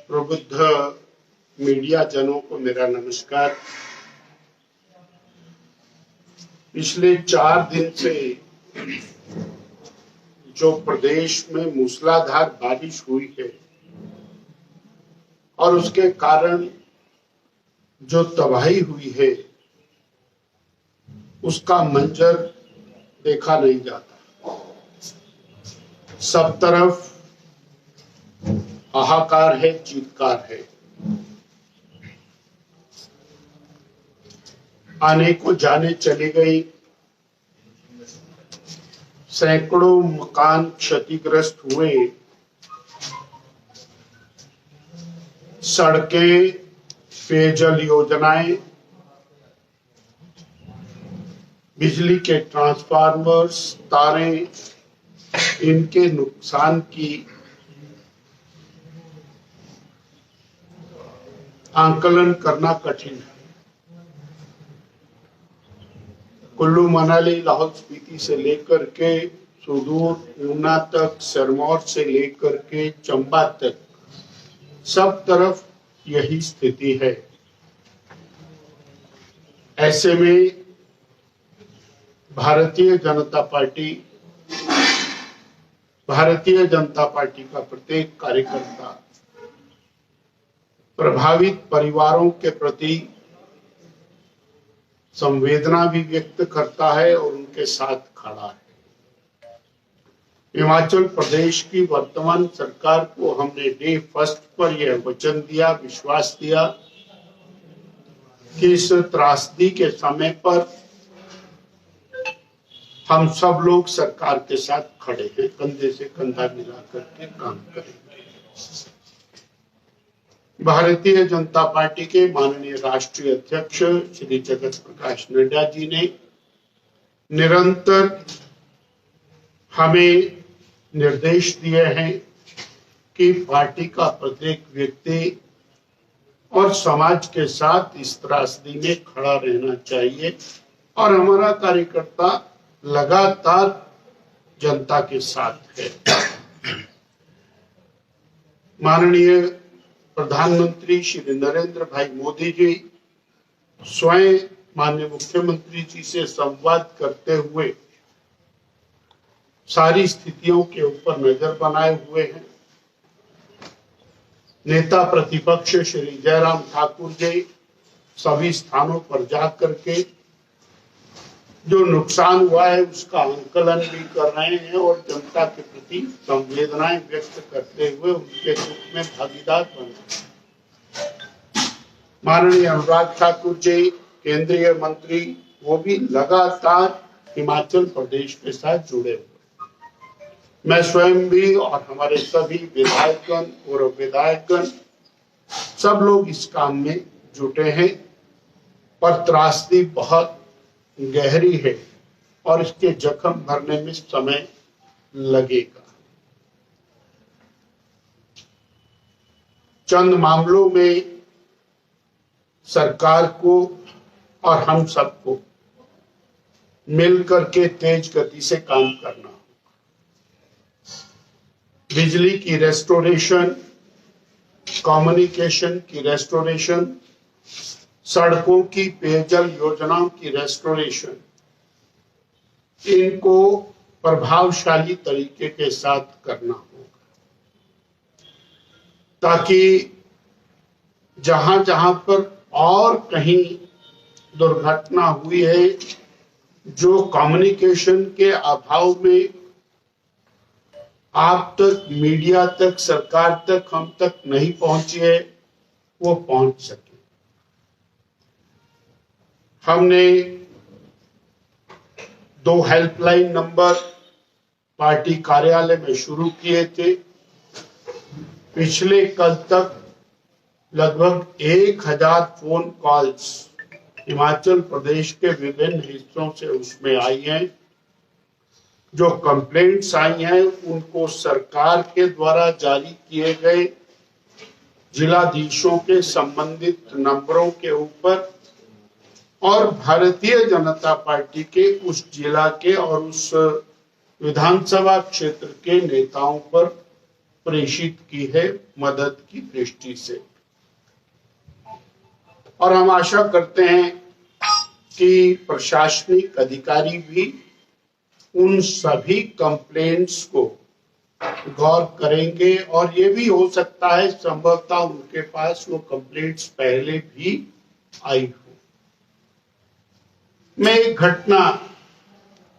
प्रबुद्ध मीडिया जनों को मेरा नमस्कार। पिछले 4 दिन से जो प्रदेश में मूसलाधार बारिश हुई है और उसके कारण जो तबाही हुई है उसका मंजर देखा नहीं जाता। सब तरफ हाहाकार है, चीत्कार है। आने को जाने चली गई, सैकड़ों मकान क्षतिग्रस्त हुए, सड़कें, पेयजल योजनाएं, बिजली के ट्रांसफार्मर्स, तारें, इनके नुकसान की आंकलन करना कठिन है। कुल्लू मनाली लाहौल स्पीति से लेकर के सुदूर ऊना तक, सिरमौर से लेकर के चंबा तक सब तरफ यही स्थिति है। ऐसे में भारतीय जनता पार्टी का प्रत्येक कार्यकर्ता प्रभावित परिवारों के प्रति संवेदना भी व्यक्त करता है और उनके साथ खड़ा है। हिमाचल प्रदेश की वर्तमान सरकार को हमने डे फर्स्ट पर यह वचन दिया, विश्वास दिया कि इस त्रासदी के समय पर हम सब लोग सरकार के साथ खड़े हैं, कंधे से कंधा मिलाकर के काम करेंगे। भारतीय जनता पार्टी के माननीय राष्ट्रीय अध्यक्ष श्री जगत प्रकाश नड्डा जी ने निरंतर हमें निर्देश दिए हैं कि पार्टी का प्रत्येक व्यक्ति और समाज के साथ इस त्रासदी में खड़ा रहना चाहिए और हमारा कार्यकर्ता लगातार जनता के साथ है। माननीय प्रधानमंत्री श्री नरेंद्र भाई मोदी जी स्वयं माननीय मुख्यमंत्री जी से संवाद करते हुए सारी स्थितियों के ऊपर नजर बनाए हुए हैं। नेता प्रतिपक्ष श्री जयराम ठाकुर जी सभी स्थानों पर जाकर के जो नुकसान हुआ है उसका आंकलन भी कर रहे हैं और जनता के प्रति संवेदनाएं व्यक्त करते हुए उनके दुख में भागीदार बन रहे हैं। माननीय अनुराग ठाकुर जी केंद्रीय मंत्री, वो भी लगातार हिमाचल प्रदेश के साथ जुड़े हुए। मैं स्वयं भी और हमारे सभी विधायकगण और विधायकगण सब लोग इस काम में जुटे हैं, पर त्रासदी बहुत गहरी है और इसके जख्म भरने में समय लगेगा। चंद मामलों में सरकार को और हम सबको मिलकर के तेज गति से काम करना होगा। बिजली की रेस्टोरेशन, कम्युनिकेशन की रेस्टोरेशन, सड़कों की, पेयजल योजनाओं की रेस्टोरेशन, इनको प्रभावशाली तरीके के साथ करना होगा ताकि जहां जहां पर और कहीं दुर्घटना हुई है, जो कम्युनिकेशन के अभाव में आप तक, मीडिया तक, सरकार तक, हम तक नहीं पहुंची है, वो पहुंच सके। हमने 2 हेल्पलाइन नंबर पार्टी कार्यालय में शुरू किए थे। पिछले कल तक लगभग 1000 फोन कॉल्स हिमाचल प्रदेश के विभिन्न हिस्सों से उसमें आई हैं। जो कंप्लेंट्स आई हैं उनको सरकार के द्वारा जारी किए गए जिलाधीशों के संबंधित नंबरों के ऊपर और भारतीय जनता पार्टी के उस जिला के और उस विधानसभा क्षेत्र के नेताओं पर प्रेषित की है मदद की दृष्टि से। और हम आशा करते हैं कि प्रशासनिक अधिकारी भी उन सभी कंप्लेंट्स को गौर करेंगे, और ये भी हो सकता है संभवतः उनके पास वो कंप्लेंट्स पहले भी आई हो। मैं एक घटना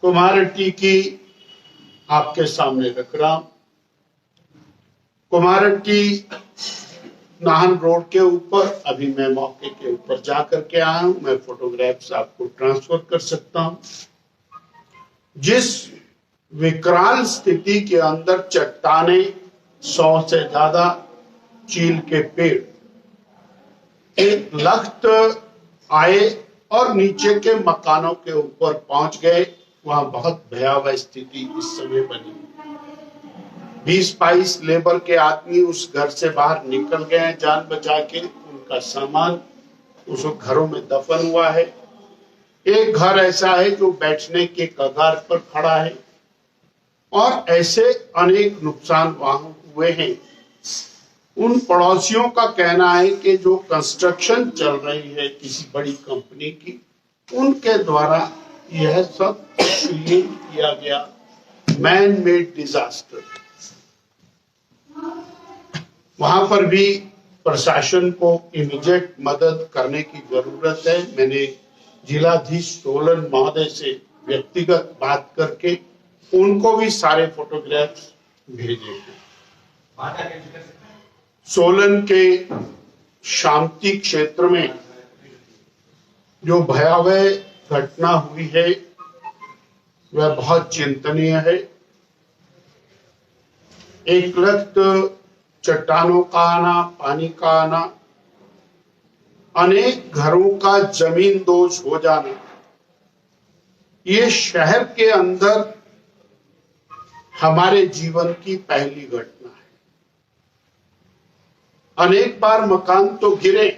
कुमारहट्टी की आपके सामने रख रहा हूं। कुमारहट्टी नाहन रोड के ऊपर अभी मैं मौके के ऊपर जाकर के आया हूं। मैं फोटोग्राफ्स आपको ट्रांसफर कर सकता हूं। जिस विकराल स्थिति के अंदर चट्टाने, 100 से ज्यादा चील के पेड़ एक लख्त आए और नीचे के मकानों के ऊपर पहुंच गए, वहां बहुत भयावह स्थिति इस समय बनी। 20-22 लेबर के आदमी उस घर से बाहर निकल गए जान बचा के। उनका सामान उस घरों में दफन हुआ है। एक घर ऐसा है जो बैठने के कगार पर खड़ा है, और ऐसे अनेक नुकसान वहां हुए हैं। उन पड़ोसियों का कहना है कि जो कंस्ट्रक्शन चल रही है किसी बड़ी कंपनी की, उनके द्वारा यह सब क्रिएट किया गया मैन मेड डिजास्टर। वहां पर भी प्रशासन को इमीडिएट मदद करने की जरूरत है। मैंने जिलाधीश सोलन महोदय से व्यक्तिगत बात करके उनको भी सारे फोटोग्राफ्स भेजे हैं। सोलन के शांति क्षेत्र में जो भयावह घटना हुई है वह बहुत चिंतनीय है। एक लख्त चट्टानों का आना, पानी का आना, अनेक घरों का जमीन दोज हो जाना, ये शहर के अंदर हमारे जीवन की पहली घटना है। अनेक बार मकान तो गिरे,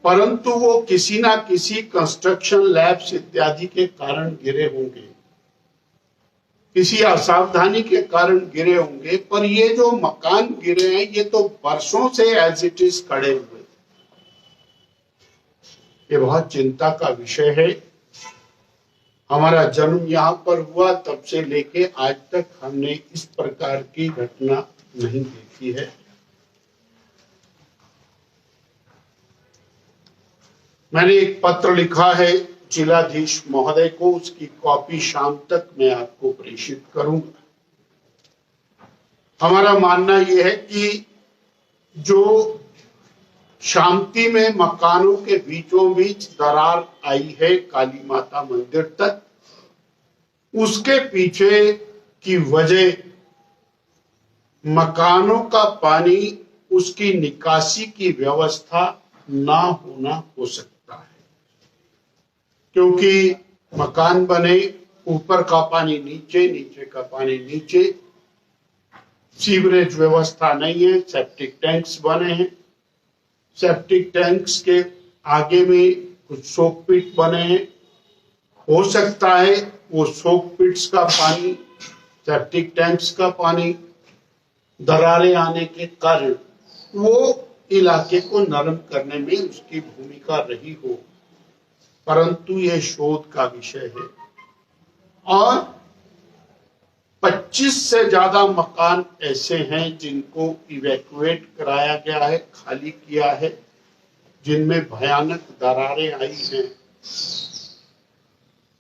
परंतु वो किसी ना किसी कंस्ट्रक्शन लैब्स इत्यादि के कारण गिरे होंगे, किसी असावधानी के कारण गिरे होंगे। पर ये जो मकान गिरे हैं ये तो वर्षों से एज इट इज खड़े हुए। ये बहुत चिंता का विषय है। हमारा जन्म यहाँ पर हुआ, तब से लेके आज तक हमने इस प्रकार की घटना नहीं देखी है। मैंने एक पत्र लिखा है जिलाधीश महोदय को, उसकी कॉपी शाम तक मैं आपको प्रेषित करूंगा। हमारा मानना यह है कि जो शांति में मकानों के बीचों बीच दरार आई है काली माता मंदिर तक, उसके पीछे की वजह मकानों का पानी, उसकी निकासी की व्यवस्था ना होना हो सकता है। क्योंकि मकान बने, ऊपर का पानी नीचे, नीचे का पानी नीचे, सीवरेज व्यवस्था नहीं है, सेप्टिक टैंक्स बने हैं, सेप्टिक टैंक्स के आगे में कुछ सोक पिट बने हैं। हो सकता है वो सोक पिट्स का पानी, सेप्टिक टैंक्स का पानी दरारें आने के कारण वो इलाके को नरम करने में उसकी भूमिका रही हो, परंतु ये शोध का विषय है। और 25 से ज्यादा मकान ऐसे हैं जिनको इवैक्यूएट कराया गया है, खाली किया है, जिनमें भयानक दरारें आई हैं।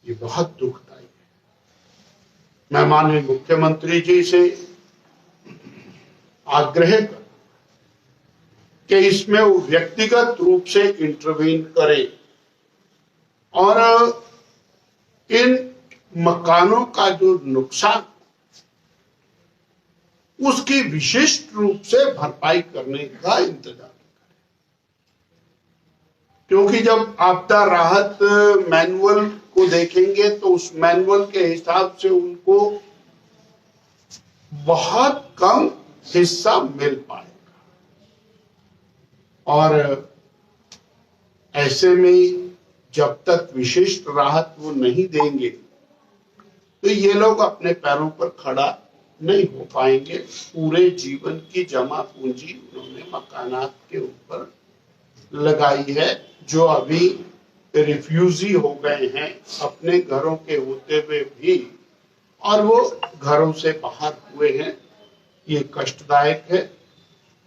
ये बहुत दुखदायी है। मैं माननीय मुख्यमंत्री जी से आग्रह कर कि इसमें वो व्यक्तिगत रूप से इंटरवीन करे और इन मकानों का जो नुकसान, उसकी विशिष्ट रूप से भरपाई करने का इंतजाम करें। क्योंकि जब आपदा राहत मैनुअल को देखेंगे तो उस मैनुअल के हिसाब से उनको बहुत कम हिस्सा मिल पाएगा, और ऐसे में जब तक विशिष्ट राहत वो नहीं देंगे तो ये लोग अपने पैरों पर खड़ा नहीं हो पाएंगे। पूरे जीवन की जमा पूंजी उन्होंने मकानात के ऊपर लगाई है, जो अभी रिफ्यूजी हो गए हैं अपने घरों के होते हुए भी, और वो घरों से बाहर हुए हैं। ये कष्टदायक है।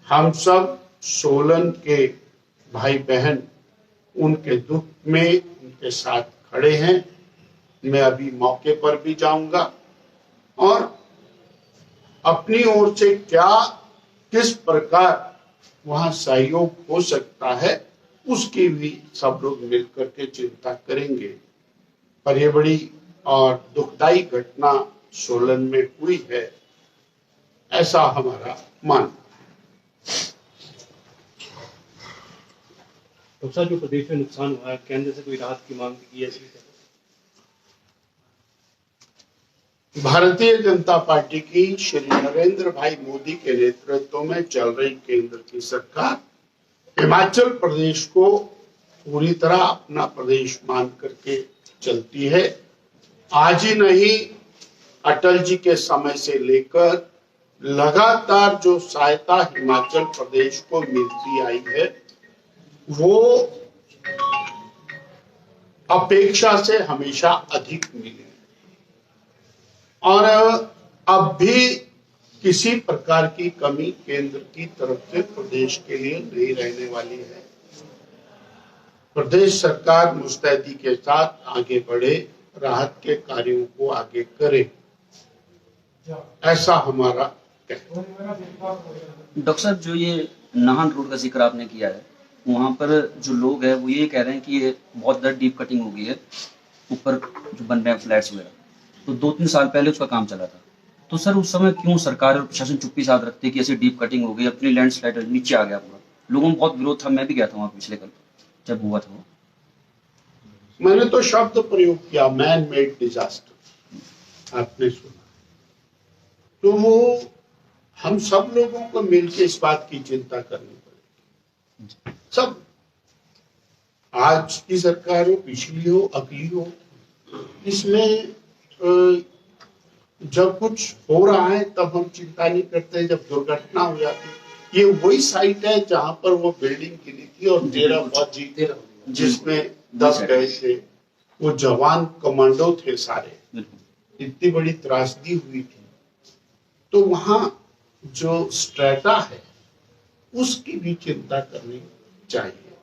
हम सब सोलन के भाई बहन उनके दुख में उनके साथ खड़े हैं। मैं अभी मौके पर भी जाऊंगा और अपनी ओर से क्या किस प्रकार वहां सहयोग हो सकता है उसकी भी सब लोग मिलकर के चिंता करेंगे। पर ये बड़ी और दुखदाई घटना सोलन में हुई है, ऐसा हमारा मानना है। डॉक्टर साहब, जो प्रदेश में नुकसान हुआ है, केंद्र से कोई राहत की मांग की है? भारतीय जनता पार्टी की श्री नरेंद्र भाई मोदी के नेतृत्व में चल रही केंद्र की सरकार हिमाचल प्रदेश को पूरी तरह अपना प्रदेश मान करके चलती है। आज ही नहीं, अटल जी के समय से लेकर लगातार जो सहायता हिमाचल प्रदेश को मिलती आई है वो अपेक्षा से हमेशा अधिक मिली और अब भी किसी प्रकार की कमी केंद्र की तरफ से प्रदेश के लिए नहीं रहने वाली है। प्रदेश सरकार मुस्तैदी के साथ आगे बढ़े, राहत के कार्यों को आगे करे, ऐसा हमारा कहना है। डॉक्टर साहब, जो ये नाहन रोड का जिक्र आपने किया है, वहाँ पर जो लोग हैं वो ये कह रहे हैं कि ये बहुत ज़्यादा डीप कटिंग हो गई है, ऊपर जो बन रहे हैं फ्लैट्स वगैरह, तो 2-3 साल पहले उसका काम चला था। तो सर उस समय क्यों सरकार और प्रशासन चुप्पी साध रखते कि ऐसी डीप कटिंग हो गई, अपनी लैंडस्लाइड नीचे आ गया पूरा? लोगों में बहुत विरोध था, मैं भी गया था वहाँ पिछले कल जब हुआ था वो। मैंने तो शब्द प्रयोग किया, मैन मेड डिजास्टर, आपने सुना। तो वो हम सब लोगों को मिलकर इस बात की चिंता करनी पड़ेगी। सब, आज की सरकार हो, पिछली हो, अगली हो, इसमें जब कुछ हो रहा है तब हम चिंता नहीं करते, जब दुर्घटना हो जाती। ये वही साइट है जहां पर वो बिल्डिंग गिरी थी और 13 फौजी जिसमें 10 गए थे, वो जवान कमांडो थे सारे, इतनी बड़ी त्रासदी हुई थी। तो वहां जो स्ट्रेटा है उसकी भी चिंता करनी चाहिए।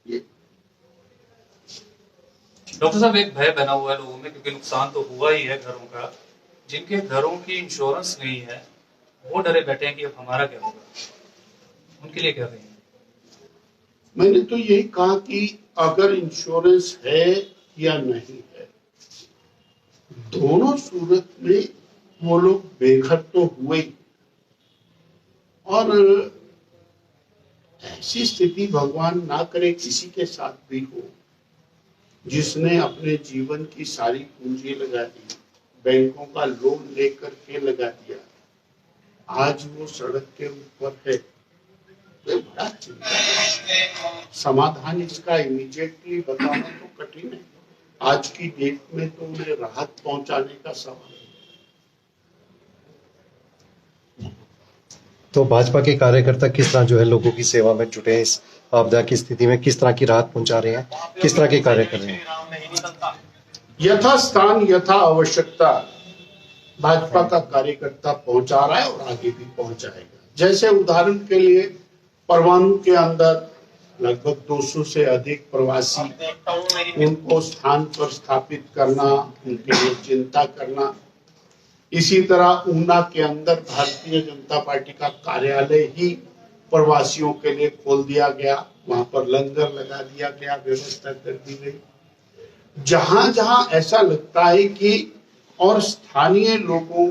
ये डॉक्टर साहब, एक भय बना हुआ है लोगों में, क्योंकि नुकसान तो हुआ ही है घरों का। जिनके घरों की इंश्योरेंस नहीं है वो डरे बैठे हैं कि अब हमारा क्या होगा, उनके लिए क्या कहेंगे? मैंने तो यही कहा कि अगर इंश्योरेंस है या नहीं है, दोनों सूरत में वो लोग बेघर तो हुए, और ऐसी स्थिति भगवान ना करे किसी के साथ भी हो, जिसने अपने जीवन की सारी पूंजी लगा दी, बैंकों का लोन लेकर के लगा दिया, आज वो सड़क के ऊपर है। तो बड़ा चिंता है। समाधान इसका इमीडिएटली बताना तो कठिन है। आज की डेट में तो उन्हें राहत पहुंचाने का सवाल है। तो भाजपा के कार्यकर्ता किस तरह जो है लोगों की सेवा में जुटे हैं, इस आपदा की स्थिति में किस तरह की राहत पहुंचा रहे हैं, किस तरह के कार्य कर रहे हैं? यथा स्थान यथा आवश्यकता भाजपा का कार्यकर्ता पहुंचा रहा है और आगे भी पहुंचाएगा। जैसे उदाहरण के लिए परमाणु के अंदर लगभग 200 से अधिक प्रवासी, उनको स्थान पर स्थापित करना, उनके लिए चिंता करना। इसी तरह ऊना के अंदर भारतीय जनता पार्टी का कार्यालय ही प्रवासियों के लिए खोल दिया गया, वहां पर लंगर लगा दिया गया, व्यवस्था कर दी गई। जहां जहां ऐसा लगता है कि और स्थानीय लोगों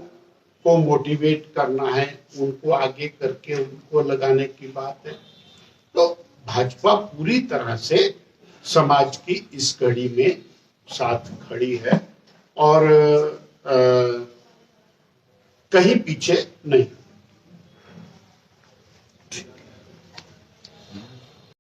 को मोटिवेट करना है, उनको आगे करके उनको लगाने की बात है, तो भाजपा पूरी तरह से समाज की इस कड़ी में साथ खड़ी है और कहीं पीछे नहीं।